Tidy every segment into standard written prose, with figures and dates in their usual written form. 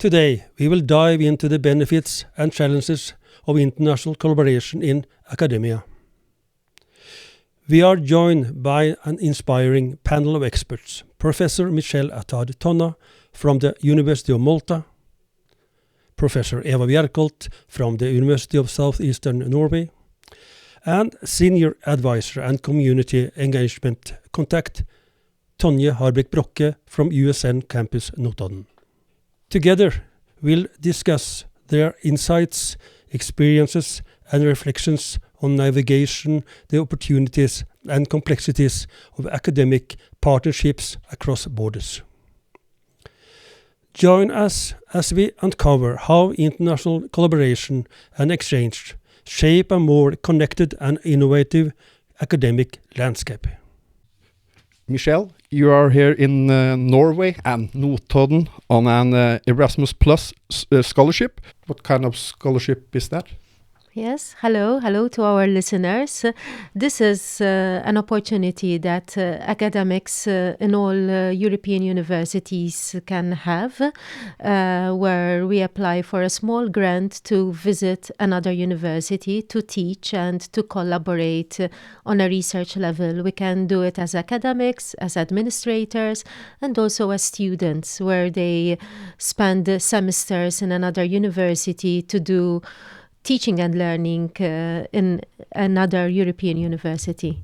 Today, we will dive into the benefits and challenges of international collaboration in academia. We are joined by an inspiring panel of experts, Professor Michelle AttardTonna from the University of Malta, Professor Eva Bjerkholt from the University of South-Eastern Norway, and Senior Advisor and Community Engagement Contact, Tonje Harbek Brokke from USN Campus Notodden. Together, we'll discuss their insights, experiences, and reflections on navigation, the opportunities and complexities of academic partnerships across borders. Join us as we uncover how international collaboration and exchange shape a more connected and innovative academic landscape. Michelle, you are here in Norway and Notodden on an Erasmus Plus scholarship. What kind of scholarship is that? Yes, hello to our listeners. This is an opportunity that academics in all European universities can have, where we apply for a small grant to visit another university, to teach and to collaborate on a research level. We can do it as academics, as administrators, and also as students, where they spend semesters in another university to do teaching and learning in another European university.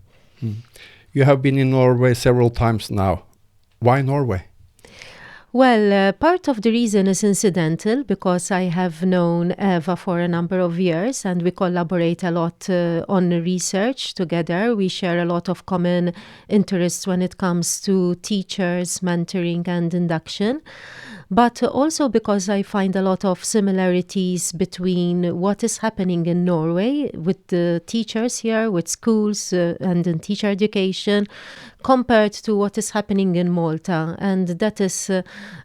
You have been in Norway several times now. Why Norway? Well, part of the reason is incidental because I have known Eva for a number of years and we collaborate a lot on research together. We share a lot of common interests when it comes to teachers, mentoring and induction. But also because I find a lot of similarities between what is happening in Norway with the teachers here, with schools and in teacher education, compared to what is happening in Malta. And that is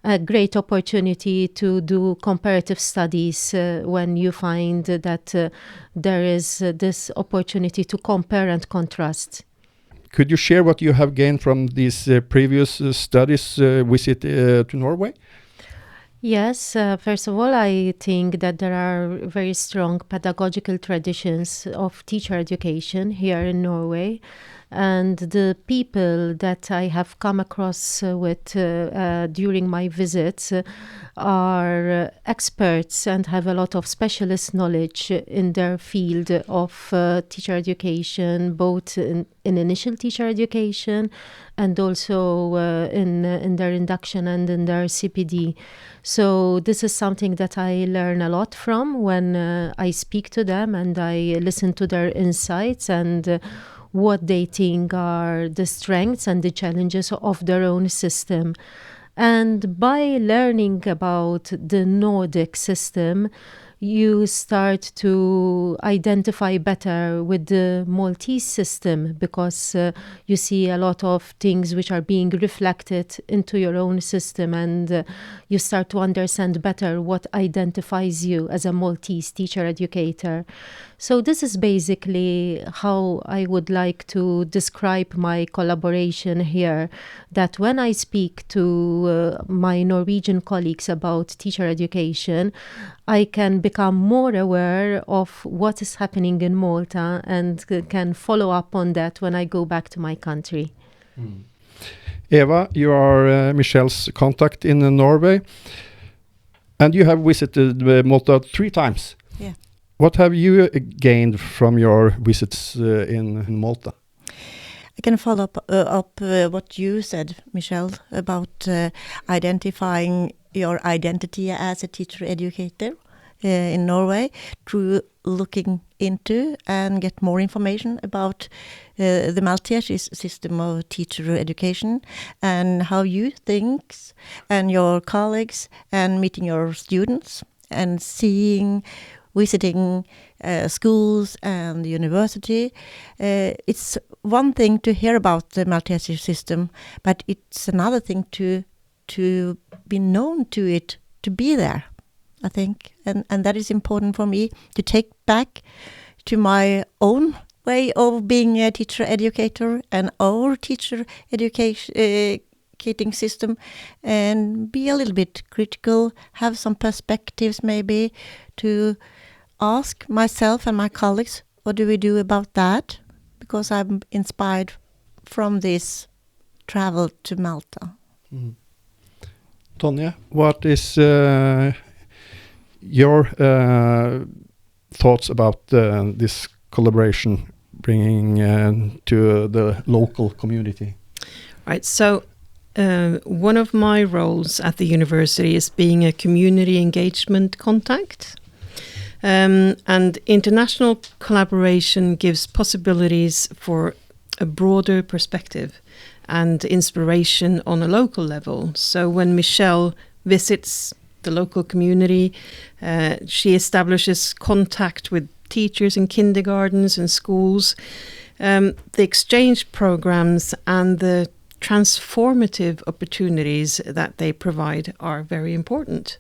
a great opportunity to do comparative studies when you find that there is this opportunity to compare and contrast. Could you share what you have gained from these previous studies visit to Norway? Yes, first of all, I think that there are very strong pedagogical traditions of teacher education here in Norway. And the people that I have come across with during my visits are experts and have a lot of specialist knowledge in their field of teacher education, both in initial teacher education and also in their induction and in their CPD. So this is something that I learn a lot from when I speak to them and I listen to their insights and what they think are the strengths and the challenges of their own system. And by learning about the Nordic system, you start to identify better with the Maltese system because you see a lot of things which are being reflected into your own system and you start to understand better what identifies you as a Maltese teacher educator. So this is basically how I would like to describe my collaboration here, that when I speak to my Norwegian colleagues about teacher education, I can become more aware of what is happening in Malta and can follow up on that when I go back to my country. Eva, you are Michelle's contact in Norway, and you have visited Malta 3 times. Yeah. What have you gained from your visits in Malta? I can follow up what you said, Michelle, about identifying your identity as a teacher educator in Norway through looking into and get more information about the Maltese system of teacher education and how you think and your colleagues and meeting your students and visiting schools and university. It's one thing to hear about the Maltese system, but it's another thing to be known to it, to be there, I think. And that is important for me to take back to my own way of being a teacher educator and our teacher education educating system, and be a little bit critical, have some perspectives maybe, to ask myself and my colleagues, what do we do about that? Because I'm inspired from this travel to Malta. Mm. Tonje, what is your thoughts about this collaboration bringing to the local community? Right, so one of my roles at the university is being a community engagement contact. And international collaboration gives possibilities for a broader perspective and inspiration on a local level. So when Michelle visits the local community, she establishes contact with teachers in kindergartens and schools. The exchange programs and the transformative opportunities that they provide are very important.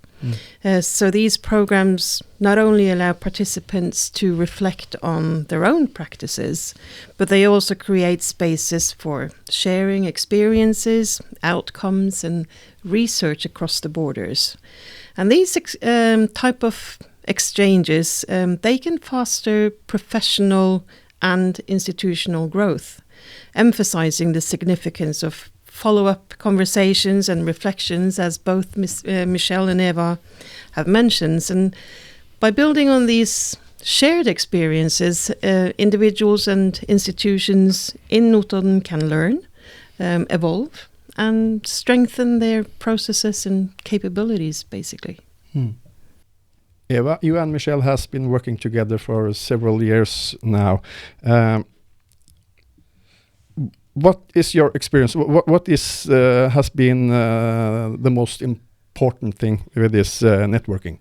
So these programs not only allow participants to reflect on their own practices, but they also create spaces for sharing experiences, outcomes, and research across the borders. And these type of exchanges, they can foster professional and institutional growth, emphasizing the significance of follow-up conversations and reflections, as both Michelle and Eva have mentioned. And by building on these shared experiences, individuals and institutions in Notodden can learn, evolve, and strengthen their processes and capabilities, basically. Eva, you and Michelle has been working together for several years now. What is your experience? What is has been the most important thing with this networking?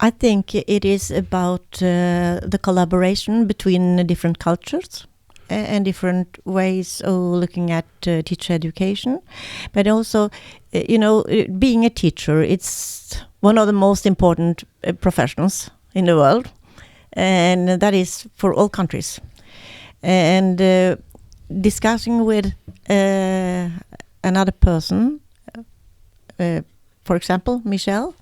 I think it is about the collaboration between different cultures and different ways of looking at teacher education. But also, being a teacher, it's one of the most important professions in the world. And that is for all countries. And discussing with another person, for example, Michelle,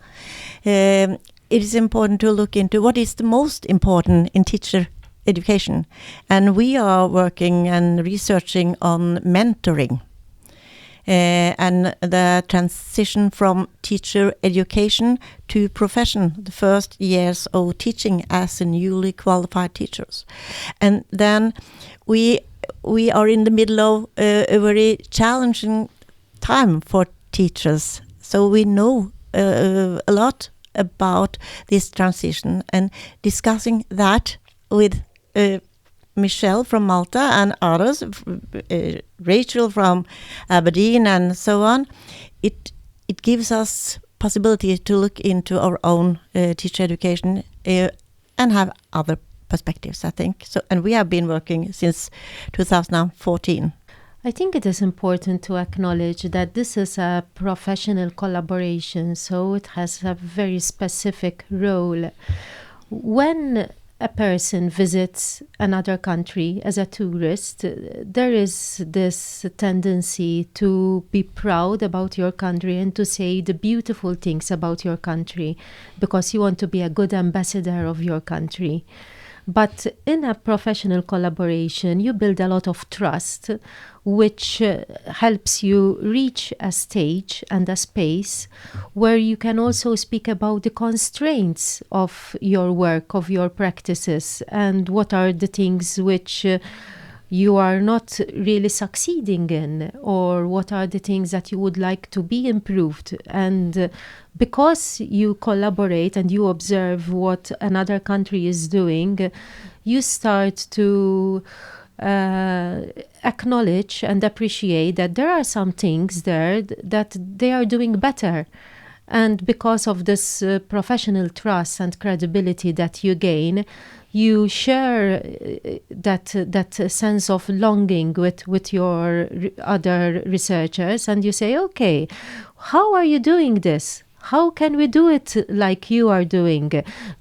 it is important to look into what is the most important in teacher education. And we are working and researching on mentoring and the transition from teacher education to profession, the first years of teaching as a newly qualified teachers. And then we are in the middle of a very challenging time for teachers. So we know a lot about this transition, and discussing that with Michelle from Malta and others, Rachel from Aberdeen and so on, it gives us possibility to look into our own teacher education and have other perspectives, I think. So, and we have been working since 2014. I think it is important to acknowledge that this is a professional collaboration, so it has a very specific role. When a person visits another country as a tourist, there is this tendency to be proud about your country and to say the beautiful things about your country because you want to be a good ambassador of your country. But in a professional collaboration, you build a lot of trust, which helps you reach a stage and a space where you can also speak about the constraints of your work, of your practices, and what are the things which you are not really succeeding in, or what are the things that you would like to be improved. And because you collaborate and you observe what another country is doing, you start to acknowledge and appreciate that there are some things there that they are doing better. And because of this professional trust and credibility that you gain, you share that sense of longing with your other researchers, and you say, okay, how are you doing this? How can we do it like you are doing?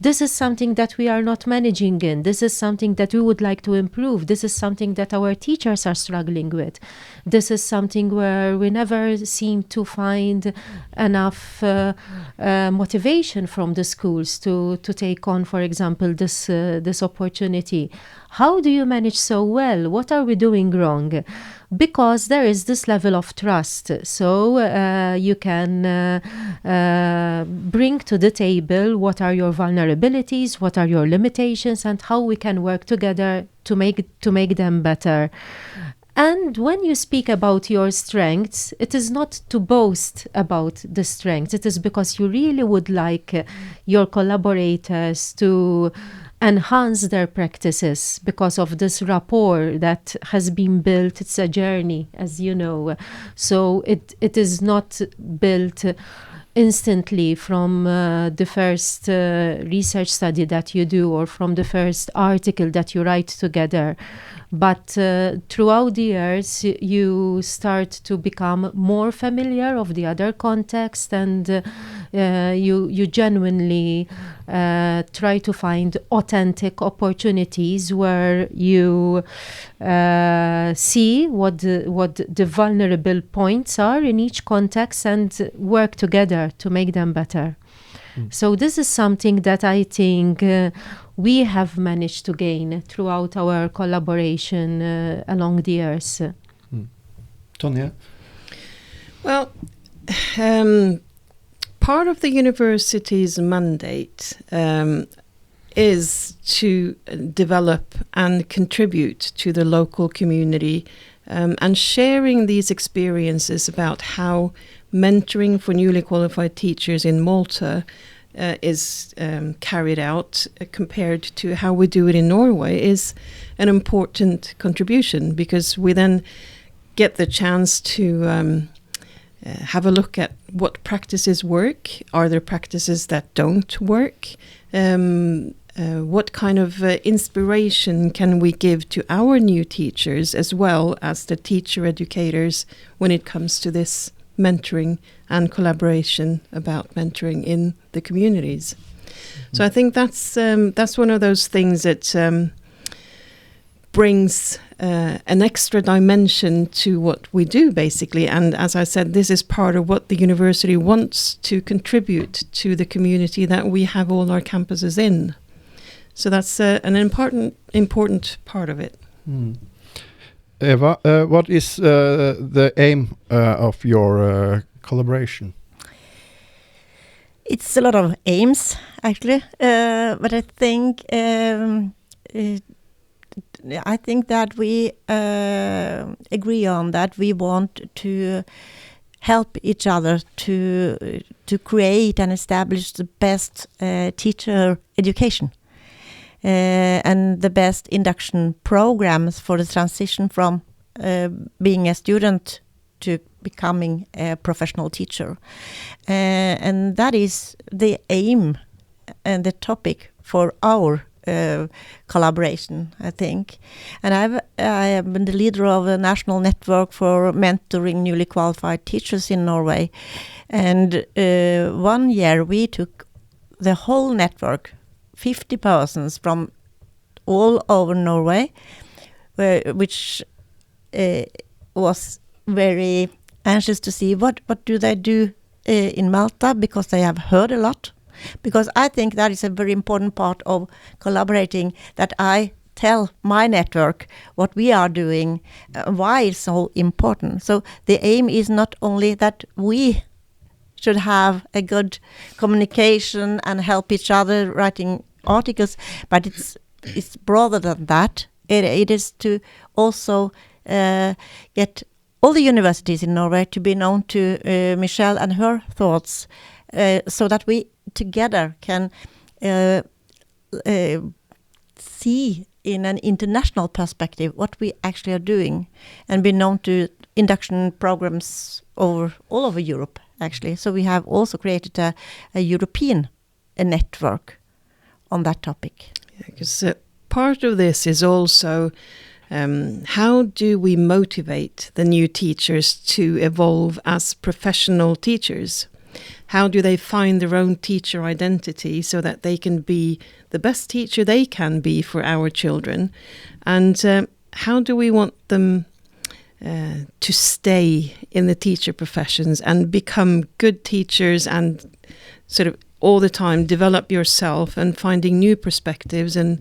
This is something that we are not managing in. This is something that we would like to improve. This is something that our teachers are struggling with. This is something where we never seem to find enough motivation from the schools to take on, for example, this opportunity. How do you manage so well? What are we doing wrong? Because there is this level of trust. So you can bring to the table what are your vulnerabilities, what are your limitations, and how we can work together to make them better. And when you speak about your strengths, it is not to boast about the strengths. It is because you really would like your collaborators to enhance their practices because of this rapport that has been built. It's a journey, as you know. So it is not built instantly from the first research study that you do or from the first article that you write together. But throughout the years, you start to become more familiar of the other context, and you genuinely try to find authentic opportunities where you see what the vulnerable points are in each context and work together to make them better. So this is something that I think we have managed to gain throughout our collaboration along the years. Tonje? Well, part of the university's mandate is to develop and contribute to the local community, and sharing these experiences about how mentoring for newly qualified teachers in Malta is carried out compared to how we do it in Norway is an important contribution, because we then get the chance to have a look at what practices work. Are there practices that don't work? What kind of inspiration can we give to our new teachers as well as the teacher educators when it comes to this mentoring and collaboration about mentoring in the communities? So I think that's one of those things that brings an extra dimension to what we do, basically. And as I said, this is part of what the university wants to contribute to the community that we have all our campuses in. So that's an important part of it. Eva, what is the aim of your collaboration? It's a lot of aims, actually, but I think that we agree on that we want to help each other to create and establish the best teacher education and the best induction programs for the transition from being a student to becoming a professional teacher. And that is the aim and the topic for our collaboration, I think. And I have been the leader of a national network for mentoring newly qualified teachers in Norway. And 1 year we took the whole network, 50 persons from all over Norway, which was very anxious to see what do they do in Malta, because they have heard a lot. Because I think that is a very important part of collaborating, that I tell my network what we are doing, why it's so important. So the aim is not only that we should have a good communication and help each other writing articles, but it's broader than that. It is to also get all the universities in Norway to be known to Michelle and her thoughts, so that we together can see in an international perspective what we actually are doing, and be known to induction programs all over Europe, actually. So we have also created a European network on that topic. Because part of this is also how do we motivate the new teachers to evolve as professional teachers? how do they find their own teacher identity so that they can be the best teacher they can be for our children, and how do we want them to stay in the teacher professions and become good teachers and sort of all the time develop yourself and finding new perspectives and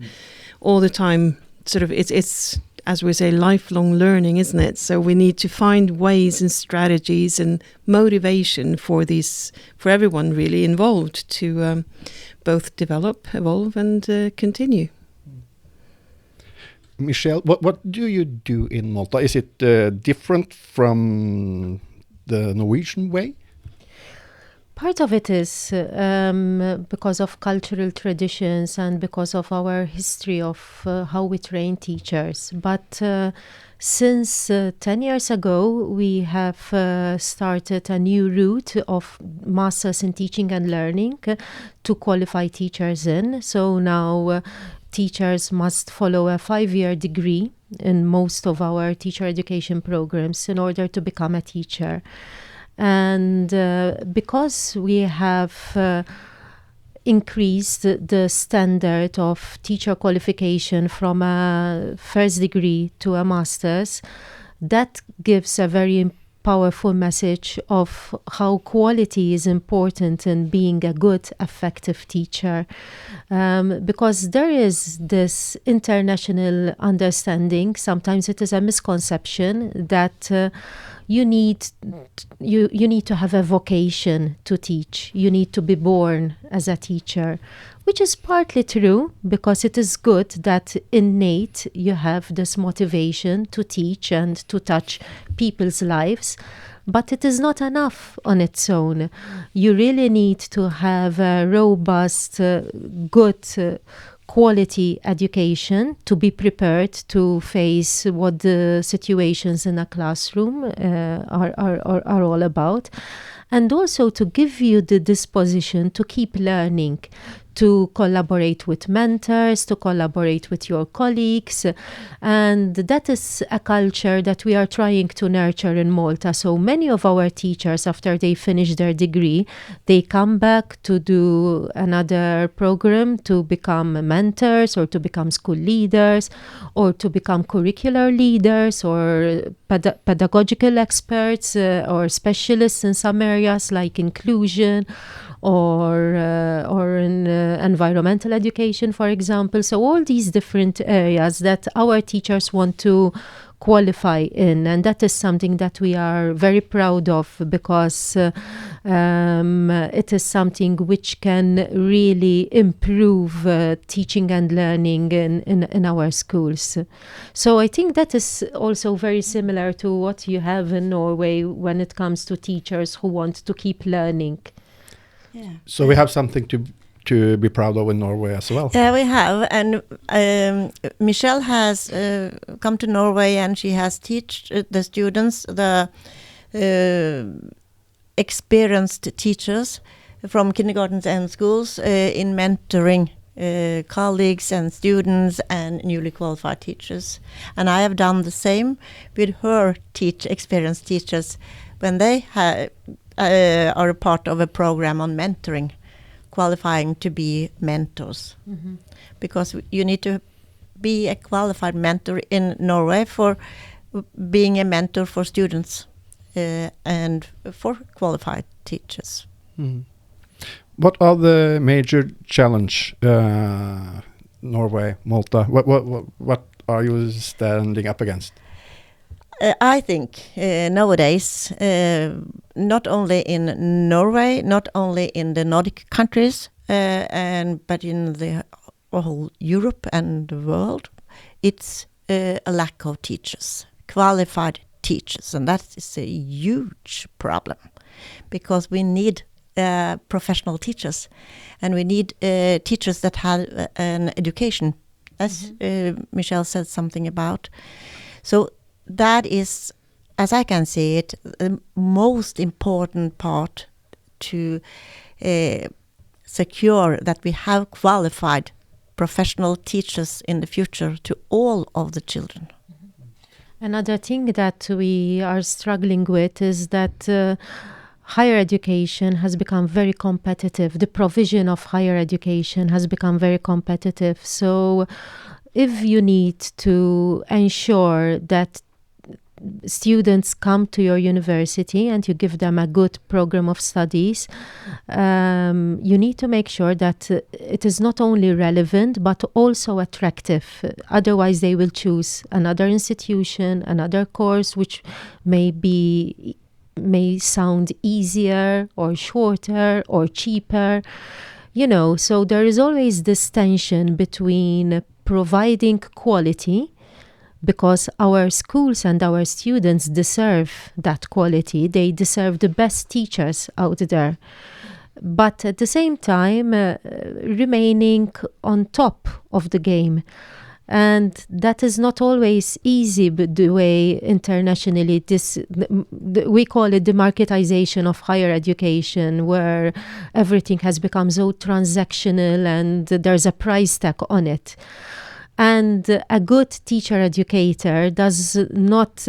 all the time sort of it's as we say, lifelong learning, isn't it? So we need to find ways and strategies and motivation for everyone really involved to both develop, evolve and continue. Michelle, what do you do in Malta? Is it different from the Norwegian way? Part of it is because of cultural traditions and because of our history of how we train teachers. But since 10 years ago, we have started a new route of Masters in Teaching and Learning to qualify teachers in. So now teachers must follow a 5-year degree in most of our teacher education programs in order to become a teacher. And because we have increased the standard of teacher qualification from a first degree to a master's, that gives a very powerful message of how quality is important in being a good, effective teacher. Because there is this international understanding, sometimes it is a misconception, that you need to have a vocation to teach. You need to be born as a teacher, which is partly true because it is good that innate you have this motivation to teach and to touch people's lives. But it is not enough on its own. You really need to have a robust, good quality education to be prepared to face what the situations in a classroom are all about, and also to give you the disposition to keep learning, to collaborate with mentors, to collaborate with your colleagues. And that is a culture that we are trying to nurture in Malta. So many of our teachers, after they finish their degree, they come back to do another program to become mentors or to become school leaders or to become curricular leaders or pedagogical experts or specialists in some areas like inclusion or in environmental education, for example. So all these different areas that our teachers want to qualify in, and that is something that we are very proud of because it is something which can really improve teaching and learning in our schools. So I think that is also very similar to what you have in Norway when it comes to teachers who want to keep learning. Yeah. So we have something to be proud of in Norway as well. Yeah, we have. And Michelle has come to Norway and she has taught the students, the experienced teachers from kindergartens and schools in mentoring colleagues and students and newly qualified teachers. And I have done the same with her experienced teachers when they are a part of a program on mentoring, qualifying to be mentors. Mm-hmm. Because you need to be a qualified mentor in Norway for being a mentor for students and for qualified teachers. Mm. What are the major challenge Norway, Malta? What are you standing up against? I think nowadays, not only in Norway, not only in the Nordic countries, but in the whole Europe and the world, it's a lack of teachers, qualified teachers, and that is a huge problem because we need professional teachers, and we need teachers that have an education, as Michelle said something about. So that is, as I can see it, the most important part to secure that we have qualified professional teachers in the future to all of the children. Another thing that we are struggling with is that higher education has become very competitive. The provision of higher education has become very competitive. So if you need to ensure that students come to your university and you give them a good program of studies, you need to make sure that it is not only relevant but also attractive. Otherwise, they will choose another institution, another course, which may sound easier or shorter or cheaper. So there is always this tension between providing quality, because our schools and our students deserve that quality. They deserve the best teachers out there. But at the same time, remaining on top of the game. And that is not always easy, but the way internationally, we call it the marketization of higher education, where everything has become so transactional and there's a price tag on it. And a good teacher educator does not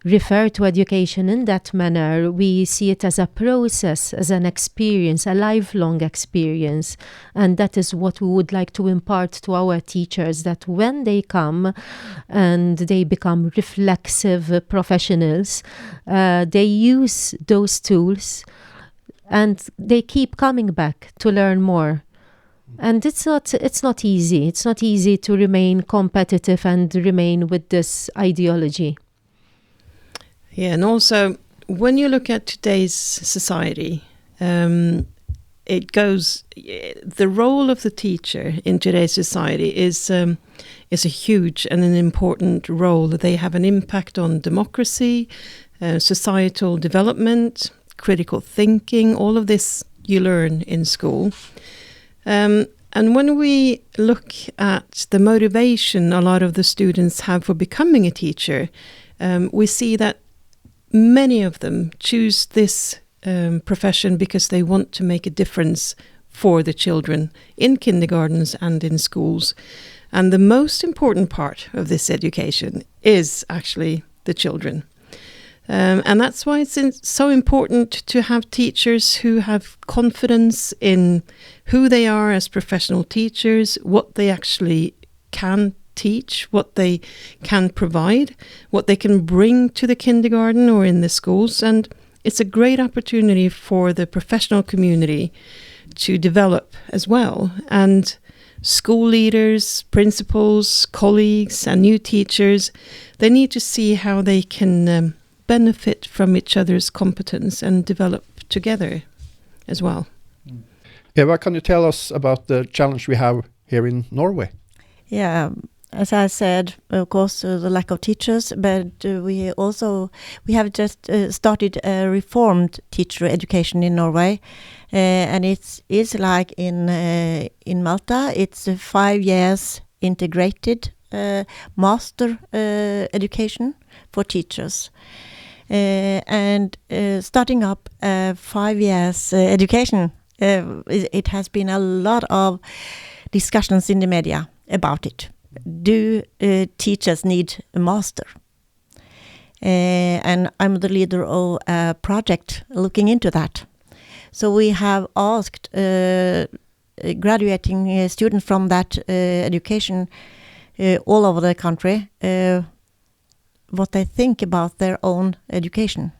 refer to education in that manner. We see it as a process, as an experience, a lifelong experience. And that is what we would like to impart to our teachers, that when they come and they become reflexive professionals, they use those tools and they keep coming back to learn more. And it's not easy. It's not easy to remain competitive and remain with this ideology. Yeah, and also when you look at today's society, the role of the teacher in today's society is a huge and an important role. They have an impact on democracy, societal development, critical thinking. All of this you learn in school. And when we look at the motivation a lot of the students have for becoming a teacher, we see that many of them choose this profession because they want to make a difference for the children in kindergartens and in schools. And the most important part of this education is actually the children. And that's why it's so important to have teachers who have confidence in who they are as professional teachers, what they actually can teach, what they can provide, what they can bring to the kindergarten or in the schools. And it's a great opportunity for the professional community to develop as well. And school leaders, principals, colleagues, and new teachers, they need to see how they can benefit from each other's competence and develop together as well. Eva, can you tell us about the challenge we have here in Norway? Yeah, as I said, of course, the lack of teachers, but we have just started a reformed teacher education in Norway, and it's like in Malta. It's a 5 years integrated master education for teachers. And starting up 5 years education, it has been a lot of discussions in the media about it. Do teachers need a master? And I'm the leader of a project looking into that. So we have asked graduating students from that education all over the country what they think about their own education.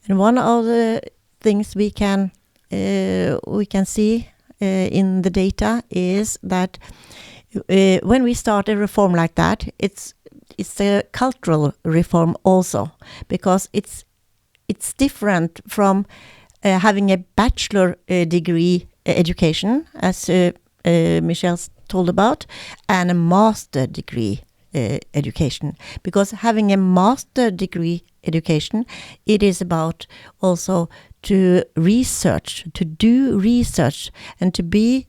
And one of the things we can see in the data is that when we start a reform like that, it's a cultural reform also, because it's different from having a bachelor degree education, as Michelle told about, and a master degree education. Because having a master degree education, it is about also to do research, and to be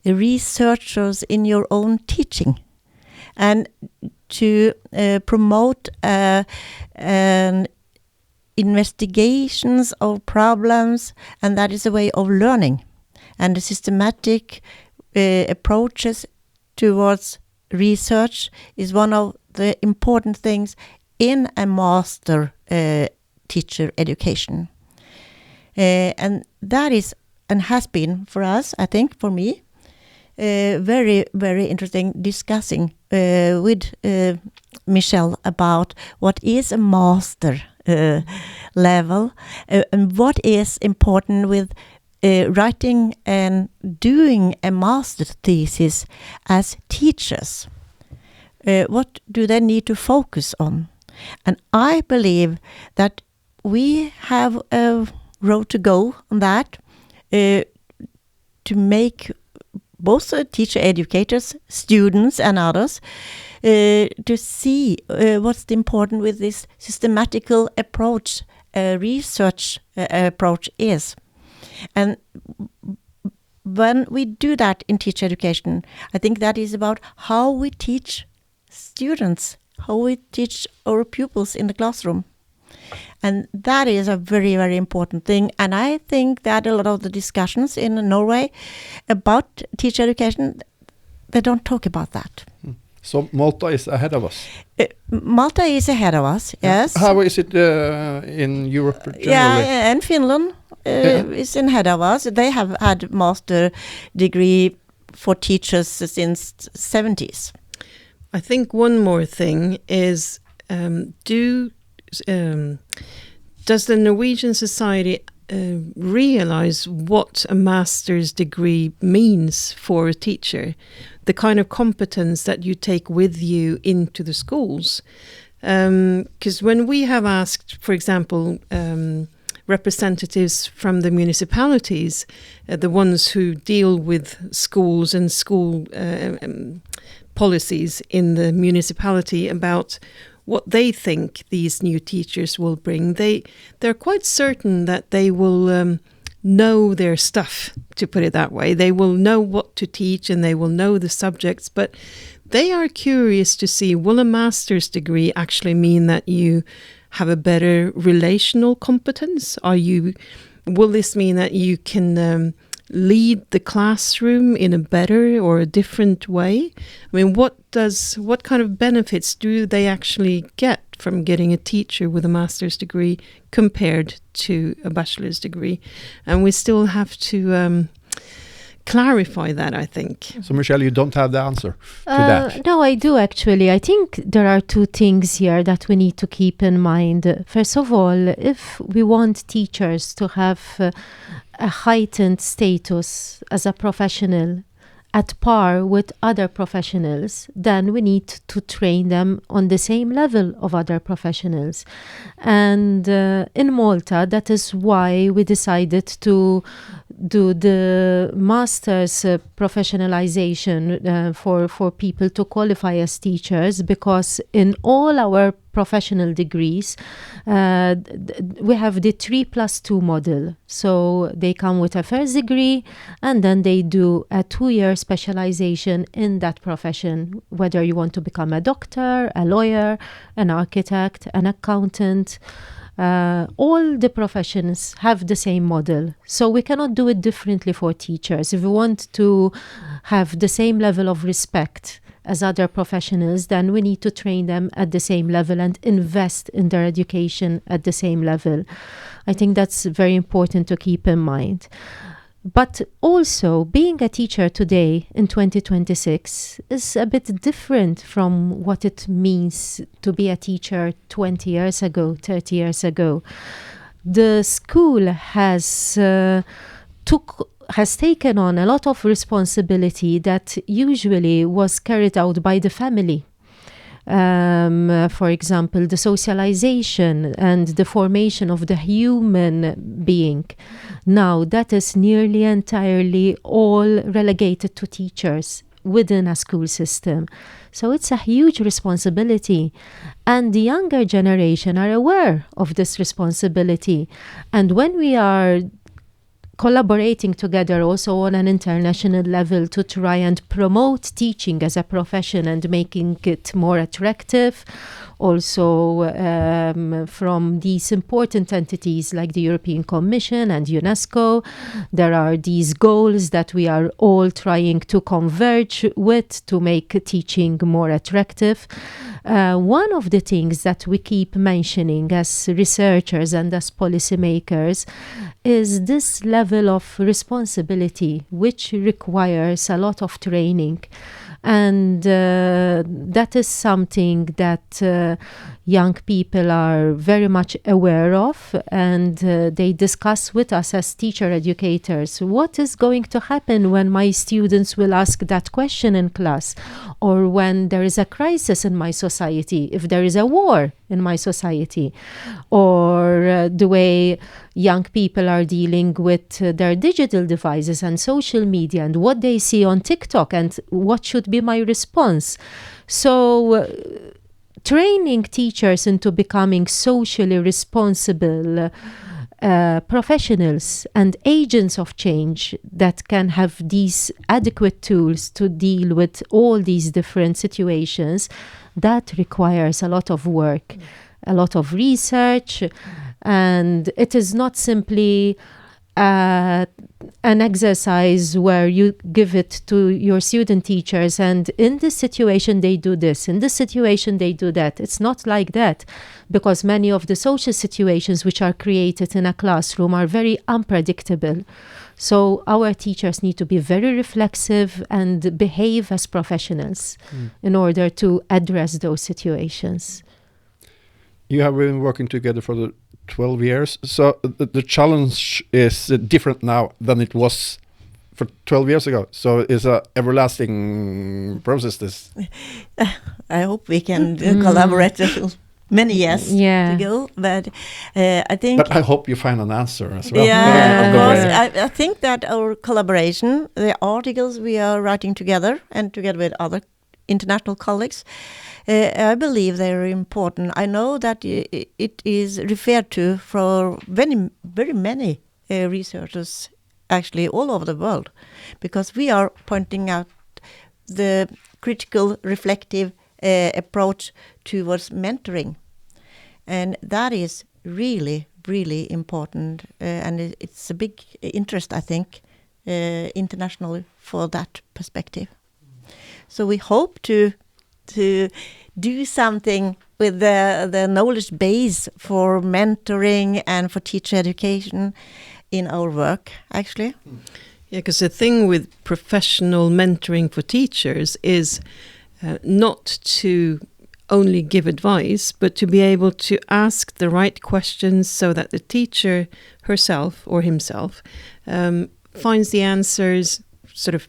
researchers in your own teaching, and to promote investigations of problems, and that is a way of learning. And the systematic approaches towards research is one of the important things in a master teacher education. And that is and has been for us, I think, for me, very, very interesting discussing with Michelle about what is a master level and what is important with writing and doing a master thesis as teachers. What do they need to focus on? And I believe that we have a road to go on that to make both teacher educators, students and others to see what's important with this systematical approach, research approach is. And when we do that in teacher education, I think that is about how we teach students, how we teach our pupils in the classroom. And that is a very, very important thing. And I think that a lot of the discussions in Norway about teacher education, they don't talk about that. So Malta is ahead of us. Malta is ahead of us, yes. How is it in Europe generally? Yeah, and Finland is ahead of us. They have had master degree for teachers since 70s. I think one more thing is does the Norwegian society realize what a master's degree means for a teacher, the kind of competence that you take with you into the schools? Because when we have asked, for example, representatives from the municipalities, the ones who deal with schools and school policies in the municipality about what they think these new teachers will bring, they're quite certain that they will know their stuff, to put it that way. They will know what to teach and they will know the subjects, but they are curious to see, will a master's degree actually mean that you have a better relational competence? Will this mean that you can lead the classroom in a better or a different way? I mean, what kind of benefits do they actually get from getting a teacher with a master's degree compared to a bachelor's degree? And we still have to clarify that, I think. So Michelle, you don't have the answer to that? No, I do actually. I think there are two things here that we need to keep in mind. First of all, if we want teachers to have a heightened status as a professional at par with other professionals, then we need to train them on the same level of other professionals. And in Malta, that is why we decided to do the master's professionalization for people to qualify as teachers, because in all our professional degrees, we have the 3+2 model. So they come with a first degree and then they do a 2-year specialization in that profession, whether you want to become a doctor, a lawyer, an architect, an accountant. All the professions have the same model. So we cannot do it differently for teachers. If we want to have the same level of respect as other professionals, then we need to train them at the same level and invest in their education at the same level. I think that's very important to keep in mind. But also, being a teacher today in 2026 is a bit different from what it means to be a teacher 20 years ago, 30 years ago. The school has taken on a lot of responsibility that usually was carried out by the family. For example, the socialization and the formation of the human being. Now, that is nearly entirely all relegated to teachers within a school system. So it's a huge responsibility. And the younger generation are aware of this responsibility. And when we are collaborating together also on an international level to try and promote teaching as a profession and making it more attractive, also from these important entities like the European Commission and UNESCO. There are these goals that we are all trying to converge with to make teaching more attractive. One of the things that we keep mentioning as researchers and as policymakers is this level of responsibility, which requires a lot of training. And that is something that young people are very much aware of, and they discuss with us as teacher educators. What is going to happen when my students will ask that question in class? Or when there is a crisis in my society, if there is a war in my society? Or the way young people are dealing with their digital devices and social media and what they see on TikTok, and what should be my response? So training teachers into becoming socially responsible professionals and agents of change that can have these adequate tools to deal with all these different situations, that requires a lot of work, a lot of research, and it is not simply an exercise where you give it to your student teachers and in this situation they do this, in this situation they do that. It's not like that, because many of the social situations which are created in a classroom are very unpredictable. So our teachers need to be very reflexive and behave as professionals in order to address those situations. You have been working together for the 12 years, so the challenge is different now than it was for 12 years ago. So it's a everlasting process, this. I hope we can collaborate many years to go, but I think... But I hope you find an answer as well. Yeah, of course. I think that our collaboration, the articles we are writing together and together with other international colleagues, I believe they are important. I know that it is referred to for very many researchers, actually all over the world, because we are pointing out the critical, reflective approach towards mentoring. And that is really, really important. And it's a big interest, I think, internationally for that perspective. So we hope to do something with the knowledge base for mentoring and for teacher education in our work, actually. Yeah, because the thing with professional mentoring for teachers is not to only give advice, but to be able to ask the right questions so that the teacher herself or himself finds the answers sort of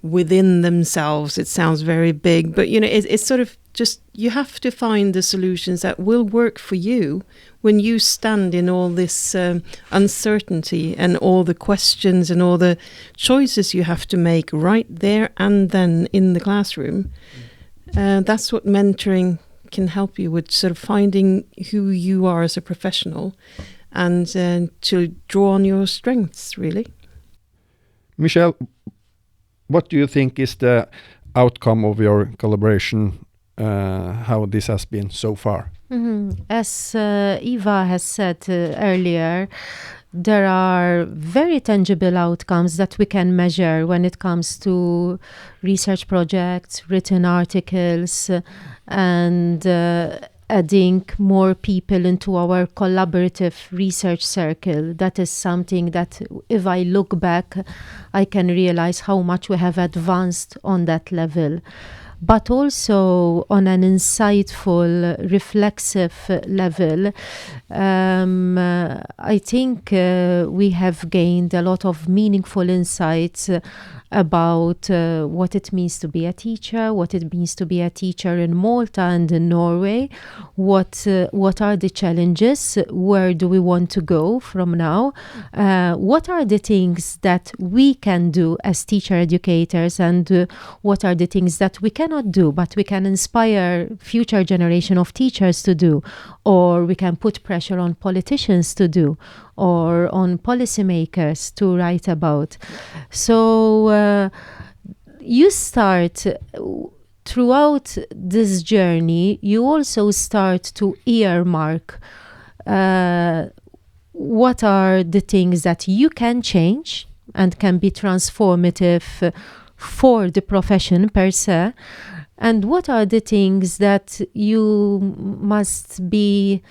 within themselves. It sounds very big, but it's sort of just, you have to find the solutions that will work for you when you stand in all this uncertainty and all the questions and all the choices you have to make right there and then in the classroom. That's what mentoring can help you with, sort of finding who you are as a professional and to draw on your strengths, really. Michelle, what do you think is the outcome of your collaboration, how this has been so far? As Eva has said earlier, there are very tangible outcomes that we can measure when it comes to research projects, written articles, and adding more people into our collaborative research circle. That is something that, if I look back, I can realize how much we have advanced on that level. But also on an insightful, reflexive level, I think we have gained a lot of meaningful insights about what it means to be a teacher, what it means to be a teacher in Malta and in Norway, what are the challenges, where do we want to go from now, what are the things that we can do as teacher educators, and what are the things that we cannot do, but we can inspire future generation of teachers to do, or we can put pressure on politicians to do, or on policymakers to write about. So you start throughout this journey, you also start to earmark what are the things that you can change and can be transformative for the profession per se, and what are the things that you must be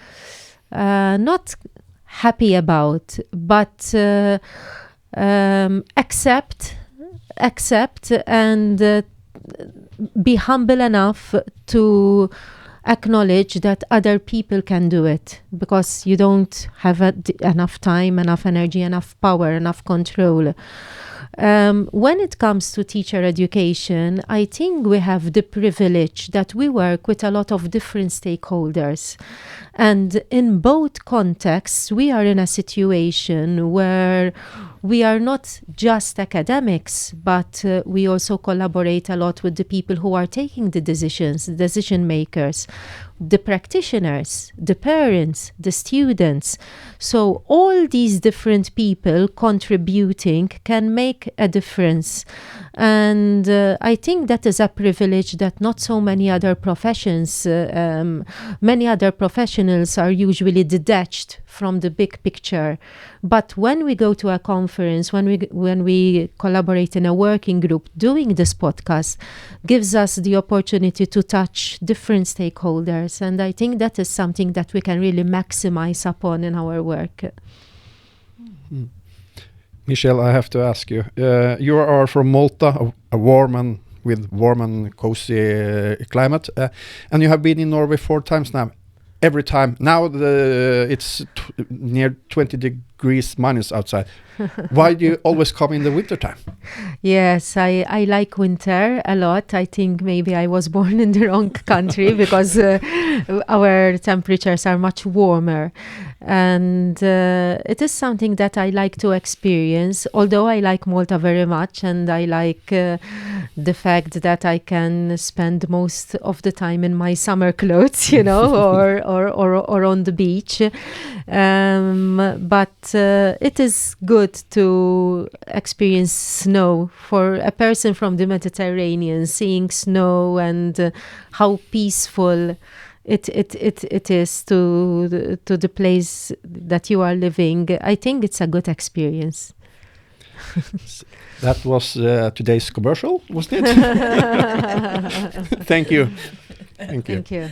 not happy about, but accept and be humble enough to acknowledge that other people can do it, because you don't have enough time, enough energy, enough power, enough control. When it comes to teacher education, I think we have the privilege that we work with a lot of different stakeholders. And in both contexts, we are in a situation where we are not just academics, but we also collaborate a lot with the people who are taking the decisions, the decision makers, the practitioners, the parents, the students. So all these different people contributing can make a difference. And I think that is a privilege that not so many other professions, many other professionals are usually detached from the big picture. But when we go to a conference, when we collaborate in a working group, doing this podcast gives us the opportunity to touch different stakeholders. And I think that is something that we can really maximize upon in our work. Mm. Michelle, I have to ask you. You are from Malta, a warm and cozy climate, and you have been in Norway 4 times now. Every time now, it's near 20 degrees minus outside. Why do you always come in the winter time? Yes, I like winter a lot. I think maybe I was born in the wrong country because our temperatures are much warmer. And it is something that I like to experience, although I like Malta very much, and I like the fact that I can spend most of the time in my summer clothes, you know, or on the beach. But it is good to experience snow. For a person from the Mediterranean, seeing snow and how peaceful it is to the place that you are living, I think it's a good experience. That was today's commercial, wasn't it? Thank you. Thank you. Thank you.